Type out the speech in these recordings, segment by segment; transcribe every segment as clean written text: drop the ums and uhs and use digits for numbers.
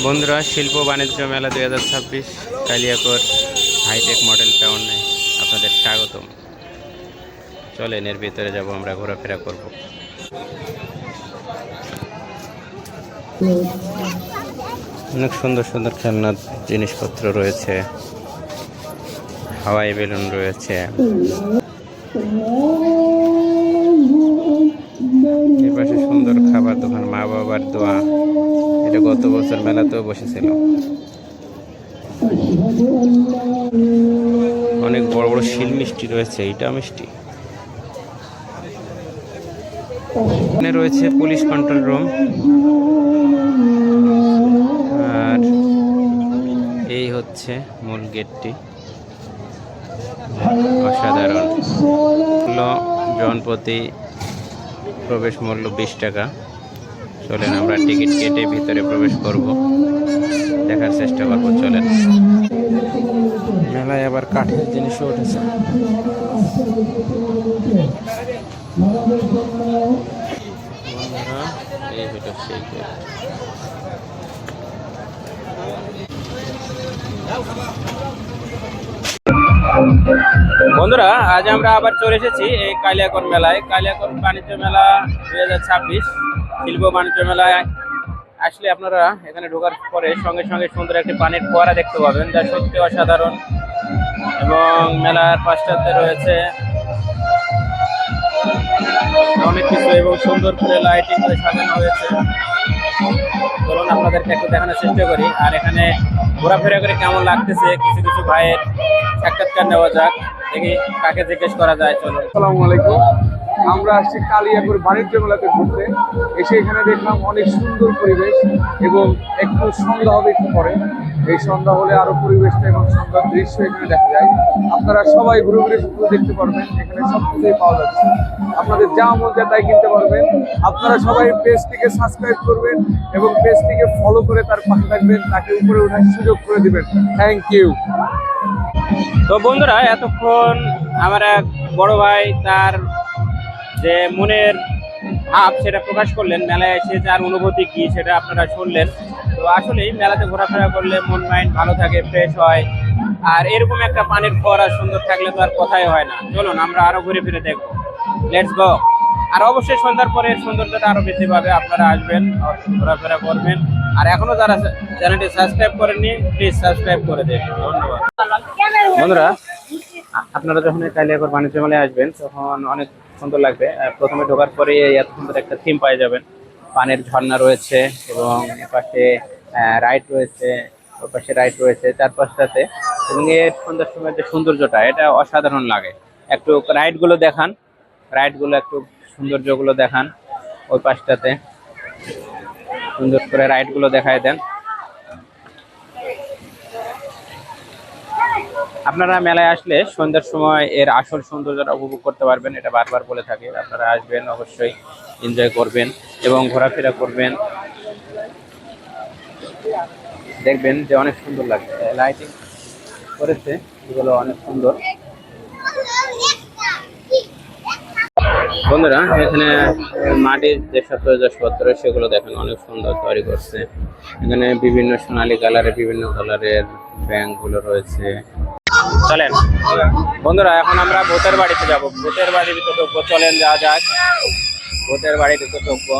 বন্ধুরা, শিল্প বাণিজ্য মেলা 2026 কালিয়াকৈর হাইটেক মডেল টাউনে আপনাদের স্বাগতম। চলেন এর ভিতরে যাব, আমরা ঘোরাফেরা করব। অনেক সুন্দর সুন্দর খেলনার জিনিসপত্র রয়েছে, হাওয়াই বেলুন রয়েছে, এর পাশে সুন্দর খাবার দোকান, মা বাবার দোয়া। এটা গত বছর মেলাতেও বসেছিল। অনেক বড় বড় শিল মিষ্টি রয়েছে, ইটা মিষ্টি। এখানে রয়েছে পুলিশ কন্ট্রোল রুম। আর এই হচ্ছে মূল গেটটি, অসাধারণ। জনপ্রতি প্রবেশ মূল্য 20 টাকা। চলেন আমরা টিকিট কেটে ভিতরে প্রবেশ করব, দেখার চেষ্টা করবো। চলেন। মেলায় আবার কাঠের জিনিসও উঠেছে। এই হলো সেই গেট। বন্ধুরা, আজ আমরা আবার চলে এসেছি এই কালিয়াকৈর মেলায়। কালিয়াকৈর বাণিজ্য মেলা 2026 শিল্প বাণিজ্য মেলায় আসলে আপনারা এখানে ঢোকার পরে সঙ্গে সঙ্গে সুন্দর একটি পানির ফোয়ারা দেখতে পাবেন, যা সত্যি অসাধারণ। এবং মেলার পাশটাতে রয়েছে অনেক কিছু এবং সুন্দর করে লাইটিং করে সাজানো হয়েছে। চলুন আপনাদেরকে একটু দেখানোর চেষ্টা করি। আর এখানে ঘোরাফেরা করে কেমন লাগতেছে কিছু কিছু ভাইয়ের সাক্ষাৎকার নেওয়া যাক, দেখি কাকে জিজ্ঞেস করা যায়। চলুন। আসসালামু আলাইকুম। আমরা আসছি কালিয়াকৈর বাণিজ্য মেলাতে ঘুরতে। এসে এখানে দেখলাম অনেক সুন্দর পরিবেশ এবং একটু সন্ধ্যা হবে একটু পরে। এই সন্ধ্যা হলে আরো পরিবেশটা এবং সুন্দর দৃশ্য এখানে দেখা যায়। আপনারা সবাই ঘুরে ঘুরে শুধু দেখতে পারবেন, এখানে সব কিছুই পাওয়া যাচ্ছে। আপনাদের যা মন চায় তাই কিনতে পারবেন। আপনারা সবাই পেজটিকে সাবস্ক্রাইব করবেন এবং পেজটিকে ফলো করে তার পাশে থাকবেন, তাকে উপরে ওঠার সুযোগ করে দিবেন। Thank you. তো বন্ধুরা, এতক্ষণ আমার এক বড় ভাই তার যে মনের ভাব সেটা প্রকাশ করলেন, মেলায় এসে যার অনুভূতি কি সেটা আপনারা শুনলেন। তো আসলেই মেলাতে ঘোরাফেরা করলে মন মাইন্ড ভালো থাকে, ফ্রেশ হয়। আর এরকম একটা পানির ফোয়ারা সুন্দর থাকলে তো আর কথাই হয় না। চলুন আমরা আরো ঘুরে ফিরে দেখবো। Let's go. আর অবশ্যই সন্ধ্যার পরে সৌন্দর্যটা আরো বৃদ্ধি পাবে। আপনারা আসবেন, ঘোরাফেরা করবেন। আর এখনো যারা চ্যানেলটি সাবস্ক্রাইব করেননি, প্লিজ সাবস্ক্রাইব করে দেন। ধন্যবাদ। বন্ধুরা, আপনারা যখন কালিয়াকৈর বাণিজ্য মেলায় আসবেন তখন অনেক সুন্দর লাগবে। প্রথমে ঢোকার পরে এত সুন্দর একটা থিম পাই যাবেন। পানির ঝর্ণা রয়েছে এবং এপাশে রাইড রয়েছে, ওর পাশে রাইড রয়েছে, চারপাশটাতে। এবং এর সন্ধ্যার সময় যে সৌন্দর্যটা, এটা অসাধারণ লাগে। একটু রাইডগুলো দেখান, রাইডগুলো একটু সৌন্দর্যগুলো দেখান। ওই পাশটাতে সুন্দর করে রাইডগুলো দেখায় দেন। আপনারা মেলায় আসলে সন্ধ্যার সময় এর আসল সৌন্দর্যটা উপভোগ করতে পারবেন, এটা বারবার বলে থাকি। আপনারা আসবেন, অবশ্যই এনজয় করবেন এবং ঘোরাফেরা করবেন, দেখবেন যে অনেক সুন্দর লাগবে। লাইটিং করেছে, এগুলো অনেক সুন্দর। বন্ধুরা, এখানে মাটির যে সব জিনিসপত্র সেগুলো দেখেন, অনেক সুন্দর তৈরি করছে। এখানে বিভিন্ন সোনালী কালারের, বিভিন্ন কালারের ব্যাংকগুলো রয়েছে। চলেন বন্ধুরা, এখন আমরা ভূতের বাড়িতে যাব। ভূতের বাড়ির ভিতরে ঢুকবো। চলেন যাওয়া যাক, ভূতের বাড়িতে তো ঢুকবো।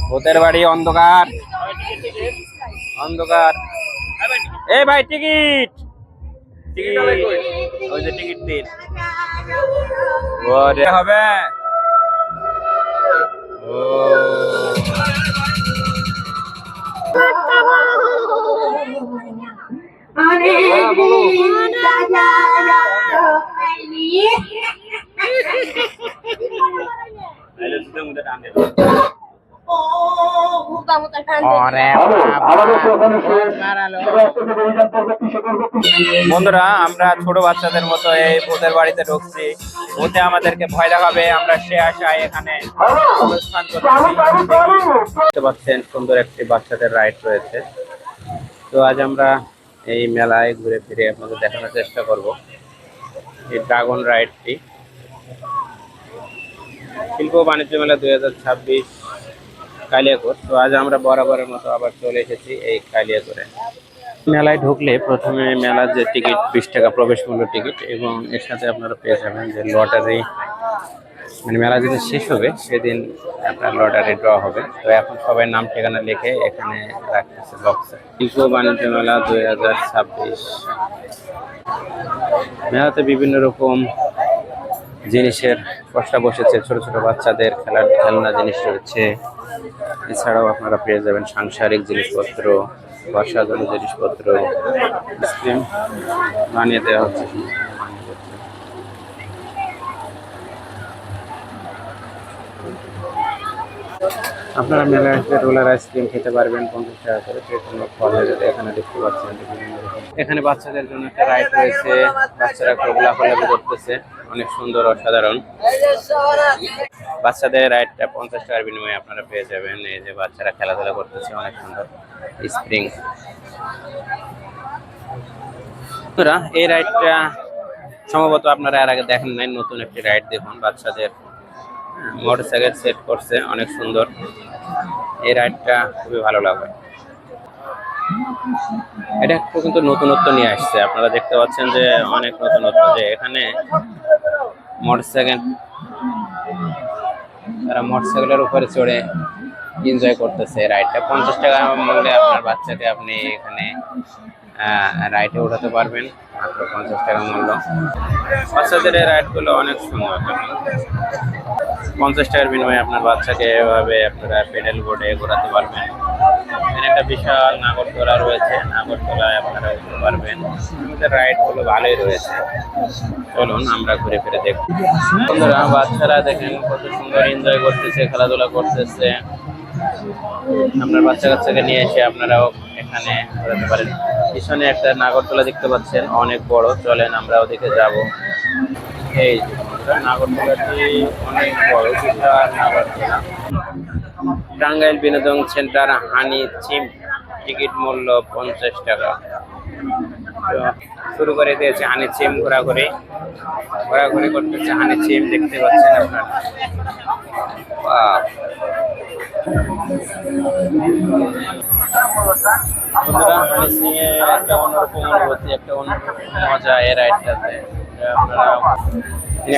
ভূতের বাড়ি অন্ধকার, অন্ধকার। এই ভাই, টিকিট টিকিট ওই যে টিকিট দিন হবে। ও বন্ধুরা, আমরা ছোট বাচ্চাদের মতো এই ভূতের বাড়িতে ঢুকছি। ভূতে আমাদেরকে ভয় দেখাবে, আমরা সে আশায় এখানে অবস্থান করতে পারছেন। সুন্দর একটি বাচ্চাদের রাইড রয়েছে। তো আজ আমরা এই মেলায় ঘুরে ফিরে আপনাদের দেখানোর চেষ্টা করব এই ড্রাগন রাইডটি। শিল্প ও বাণিজ্য মেলা 2026 কালিয়াকৈর। তো আজ আমরা বরাবরের মতো আবার চলে এসেছি এই কালিয়াকৈরে। মেলায় ঢুকলে প্রথমে মেলার যে টিকিট 20 টাকা প্রবেশ মূল্য টিকিট, এবং এর সাথে আপনারা পেয়ে যাবেন যে লটারি, মানে মেলা যেদিন শেষ হবে সেদিন আপনার লটারি ড্র হবে। তো এখন সবাই নাম ঠিকানা লিখে এখানে রাখতেছে বক্সে। শিল্প ও বাণিজ্য মেলা 2026 মেলাতে বিভিন্ন রকম জিনিসের পসরা বসেছে, ছোট ছোট বাচ্চাদের খেলনা জিনিস রয়েছে। এছাড়াও আপনারা পেয়ে যাবেন সাংসারিক জিনিসপত্র, ঘর সাজানো জিনিসপত্র, আইসক্রিম বানিয়ে দেওয়া হচ্ছে। আপনারা মেলায় আসলে রোলার আইসক্রিম খেতে পারবেন 50 টাকা করে, যে কোনো ফলের এখানে দেখতে পাচ্ছেন। এখানে বাচ্চাদের জন্য একটা রাইড রয়েছে, বাচ্চারা খুব লাফালাফি করতেছে, অনেক সুন্দর অসাধারণ। বাচ্চাদের রাইডটা 50 টাকার বিনিময়ে আপনারা পেয়ে যাবেন। এই যে বাচ্চারা খেলাধুলা করতেছে, অনেক সুন্দর স্প্রিং। এই রাইডটা সম্ভবত আপনারা এর আগে দেখেন নাই, নতুন একটি রাইড দেখুন। বাচ্চাদের মোটরসাইকেল সেট করছে, অনেক সুন্দর। এই রাইডটা খুবই ভালো লাগবে। এটা একটু কিন্তু নতুনত্ব নিয়ে আসছে, আপনারা দেখতে পাচ্ছেন যে অনেক নতুনত্ব, যে এখানে মোটরসাইকেল, তারা মোটরসাইকেলের উপরে চড়ে এনজয় করতেছে। রাইডটা 50 টাকা মূল্যে আপনার বাচ্চাকে আপনি এখানে রাইডে উঠাতে পারবেন, মাত্র 50 টাকা মূল্য। বাচ্চাদের এই রাইডগুলো অনেক সুন্দর। 50 টাকার বিনিময়ে আপনার বাচ্চাকে এভাবে আপনারা পেডেল বোর্ডে ঘোরাতে পারবেন। এখানে একটা বিশাল নাগরদোলা রয়েছে, নাগরদোলায় আপনারা উঠতে পারবেন। রাইডগুলো ভালোই রয়েছে, চলুন আমরা ঘুরে ফিরে দেখব। বন্ধুরা, বাচ্চারা দেখেন কত সুন্দর এনজয় করতেছে, খেলাধুলা করতেছে। আপনার বাচ্চা কাচ্চাকে নিয়ে এসে আপনারাও এখানে ঘোরাতে পারেন। পিছনে একটা নাগরদোলা দেখতে পাচ্ছেন, অনেক বড়। চলেন আমরা ওদিকে যাব। এই নাগরদোলাটি অনেক বড়, বিশাল নাগরদোলা। টাঙ্গাইল বিনোদন সেন্টার হানি চিম, টিকিট মূল্য 50 টাকা। শুরু করে দিয়েছে হানি চিম ঘোরাঘুরি করতেছে। হানি চিম দেখতে পাচ্ছেন আপনারা। বন্ধুরা, হানি চিমে একটা অন্যরকম অনুভূতি, একটা অন্যরকম মজা এই রাইডটাতে। আপনারা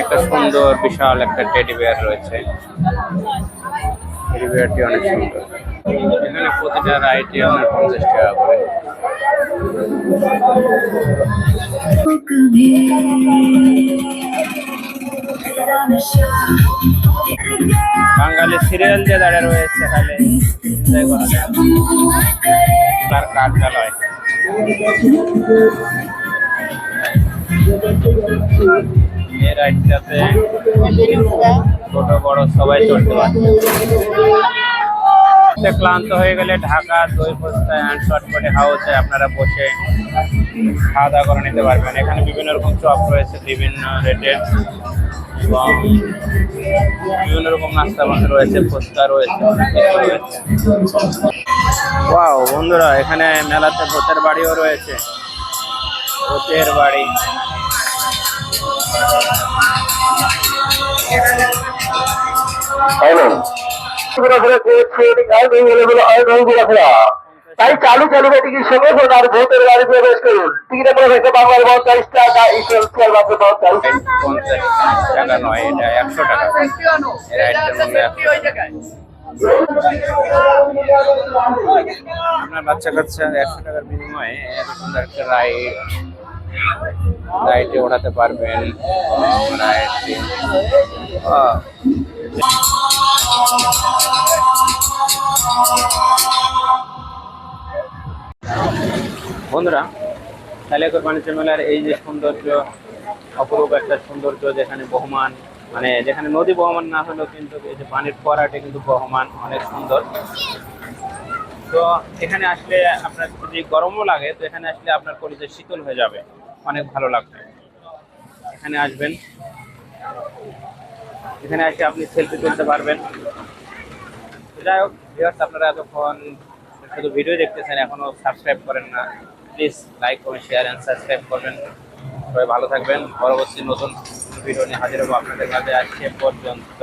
একটা সুন্দর বিশাল একটা টেডি বিয়ার রয়েছে, টেডি বিয়ারটি অনেক সুন্দর। এখানে প্রতিটা রাইডে আপনার 50 টাকা করে। বাঙালি সিরিয়াল যে দাঁড়িয়ে রয়েছে এখানে তার কার্যালয়। এই রাইডটাতে ছোট বড় সবাই চড়তে পারবে। ক্লান্ত হয়ে গেলে ঢাকা দই ফুচকা অ্যান্ড শর্টকাট হাউসে আপনারা বসে খাওয়া দাওয়া করে নিতে পারবেন। এখানে বিভিন্ন রকম চপ রয়েছে, বিভিন্ন রেটের, এবং বিভিন্ন রকম নাস্তা পানি রয়েছে, ফুচকা রয়েছে, অনেক কিছু রয়েছে। ওয়াও বন্ধুরা, এখানে মেলাতে ভূতের বাড়িও রয়েছে, ভূতের বাড়ি। তাই চালু টিকিট সঙ্গে আর ভোটের গাড়ি প্রবেশ করুন। টিকিটের প্রবেশ বাংলার 50 টাকা, ইসেন্সিয়াল মাত্র 50 টাকা নয়, এটা 100 টাকা। আপনার বাচ্চা কাচ্চা 100 টাকার বিনিময়ে এত সুন্দর একটা রাইডে ওঠাতে পারবেন। বন্ধুরা, কালিয়াকৈর বাণিজ্য মেলার এই যে সৌন্দর্য, অপরূপ একটা সৌন্দর্য, যেখানে বহমান, মানে যেখানে নদী বহমান না হলেও কিন্তু এই যে পানির ফোয়ারাটা কিন্তু বহমান, অনেক সুন্দর। তো এখানে আসলে আপনার যদি গরমও লাগে, তো এখানে আসলে আপনার কলিজা শীতল হয়ে যাবে, অনেক ভালো লাগবে। এখানে আসবেন, এখানে এসে আপনি সেলফি তুলতে পারবেন। যাই হোক ভিউয়ার্স, আপনারা এতক্ষণ শুধু ভিডিও দেখতেছেন, এখনো সাবস্ক্রাইব করেন না, please like comment share and subscribe করবেন। সবাই ভালো থাকবেন। পরবর্তী নতুন ভিডিও নিয়ে হাজির হবো আপনাদের কাছে। আজকে পর্যন্ত।